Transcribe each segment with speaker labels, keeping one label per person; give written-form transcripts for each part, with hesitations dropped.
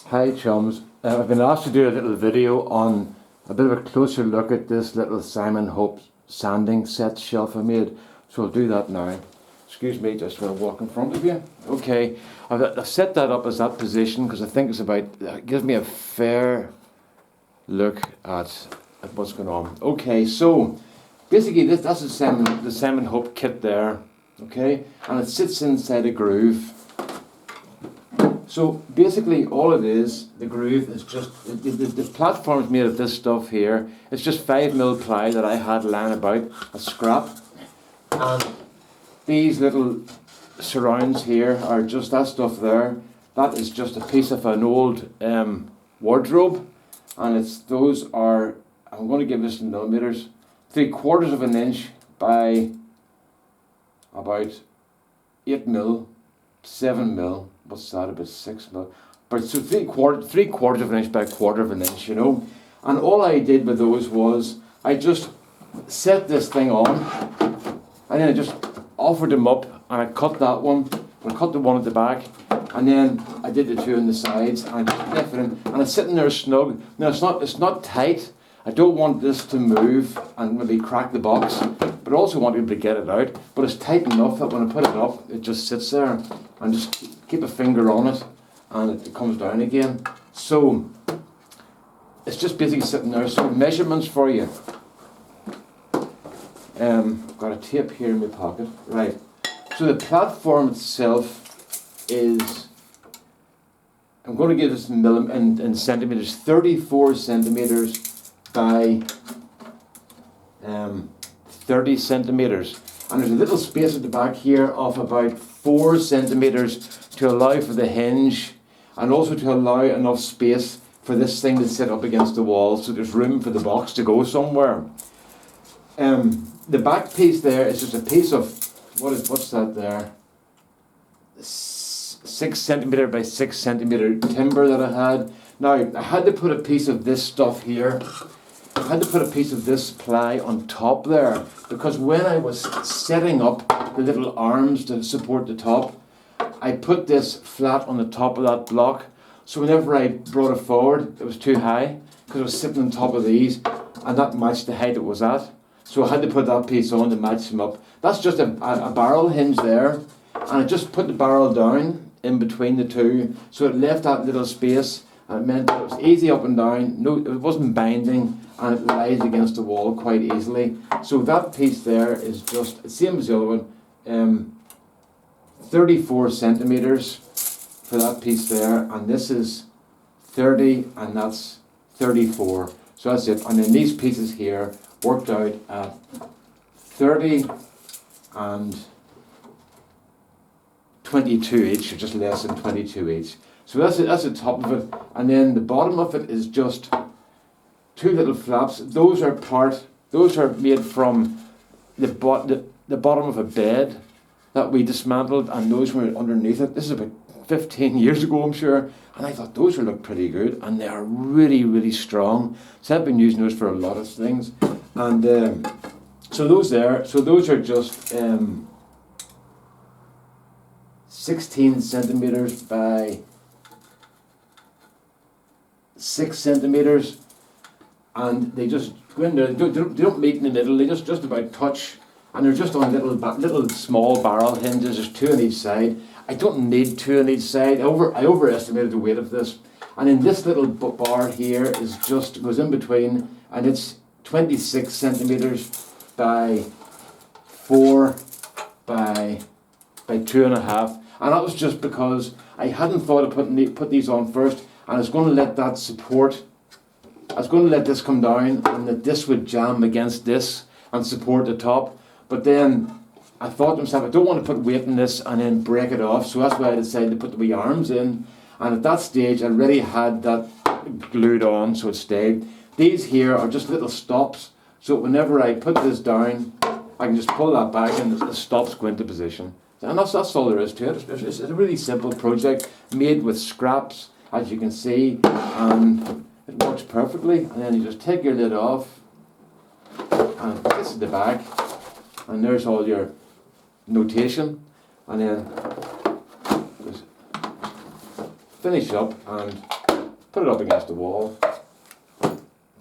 Speaker 1: Hi chums, I've been asked to do a little video on a bit of a closer look at this little Simon Hope sanding set shelf I made, so I'll do that now. Excuse me, just going to walk in front of you. Okay, I've set that up as that position because I think it gives me a fair look at what's going on. Okay, so basically that's the Simon Hope kit there, okay, and it sits inside a groove. So basically all it is, the groove is just, the platform is made of this stuff here. It's just 5mm ply that I had lying about, a scrap. And these little surrounds here are just that stuff there. That is just a piece of an old wardrobe. And those are, I'm going to give this in millimeters, 3/4 of an inch by about 8mm, 7mm. What's that, about 6mm? But so 3/4 of an inch by 1/4 of an inch, you know. And all I did with those was I just set this thing on, and then I just offered them up, and I cut that one, and I cut the one at the back, and then I did the two on the sides, and I just left it in, and it's sitting there snug. Now it's not tight. I don't want this to move and maybe crack the box, but I also want to be able to get it out. But it's tight enough that when I put it up, it just sits there, and just keep a finger on it, and it comes down again. So it's just basically sitting there. So measurements for you. I've got a tape here in my pocket. Right. So the platform itself is, I'm going to give this in centimeters, 34 centimeters by 30 centimeters. And there's a little space at the back here of about 4 centimeters to allow for the hinge, and also to allow enough space for this thing to sit up against the wall, so there's room for the box to go somewhere. The back piece there is just a piece of, what's that there? 6 centimeter by 6 centimeter timber that I had. Now, I had to put a piece of this stuff here. I had to put a piece of this ply on top there, because when I was setting up the little arms to support the top, I put this flat on the top of that block, so whenever I brought it forward, it was too high, because it was sitting on top of these, and that matched the height it was at. So I had to put that piece on to match them up. That's just a barrel hinge there, and I just put the barrel down in between the two, so it left that little space, and it meant that it was easy up and down. No, it wasn't binding, and it lies against the wall quite easily. So that piece there is just the same as the other one, 34 centimeters for that piece there, and this is 30, and that's 34. So that's it. And then these pieces here worked out at 30 and 22 each, or just less than 22 each. So that's it, that's the top of it, and then the bottom of it is just two little flaps. Those are made from the bottom of a bed that we dismantled, and those were underneath it. This is about 15 years ago, I'm sure, and I thought those would look pretty good, and they are really, really strong. So I've been using those for a lot of things, and so those are just 16 centimeters by 6 centimeters, and they just go in there. They don't meet in the middle. They just about touch, and they're just on little small barrel hinges. There's 2 on each side. I don't need 2 on each side. I overestimated the weight of this, and then this little bar here is just goes in between, and it's 26 centimeters by 4 by 2.5, and that was just because I hadn't thought of put these on first, and I was going to let that support. I was going to let this come down, and that this would jam against this and support the top. But then I thought to myself, I don't want to put weight in this and then break it off, so that's why I decided to put the wee arms in. And at that stage, I already had that glued on, so it stayed. These here are just little stops, so whenever I put this down, I can just pull that back, and the stops go into position. And that's all there is to it. It's a really simple project made with scraps, as you can see, and it works perfectly. And then you just take your lid off, and this is the back, and there's all your notation, and then just finish up and put it up against the wall.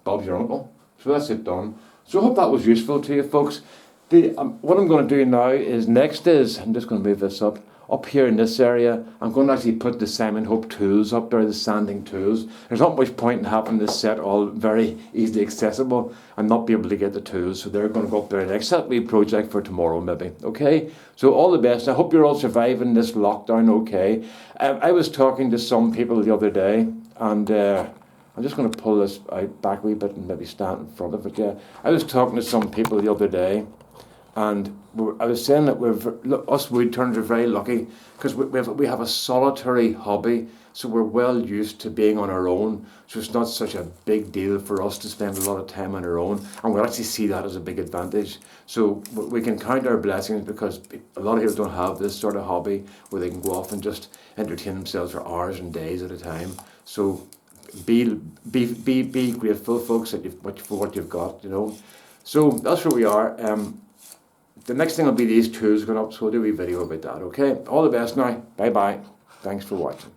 Speaker 1: Bob's your uncle. So that's it done. So I hope that was useful to you folks. What I'm going to do now is, I'm just going to move this up here in this area. I'm going to actually put the Simon Hope tools up there, the sanding tools. There's not much point in having this set all very easily accessible and not be able to get the tools. So they're going to go up there next. That'll be a project for tomorrow maybe. Okay, so all the best. I hope you're all surviving this lockdown okay. I was talking to some people the other day, and I'm just going to pull this out back a wee bit and maybe stand in front of it. Yeah, I was talking to some people the other day, and I was saying that us woodturners are very lucky because we have a solitary hobby, so we're well used to being on our own. So it's not such a big deal for us to spend a lot of time on our own, and we actually see that as a big advantage. So we can count our blessings because a lot of people don't have this sort of hobby where they can go off and just entertain themselves for hours and days at a time. So be grateful, folks, for what you've got, you know. So that's where we are. The next thing will be these tools going up, so we'll do a wee video about that, okay? All the best now. Bye-bye. Thanks for watching.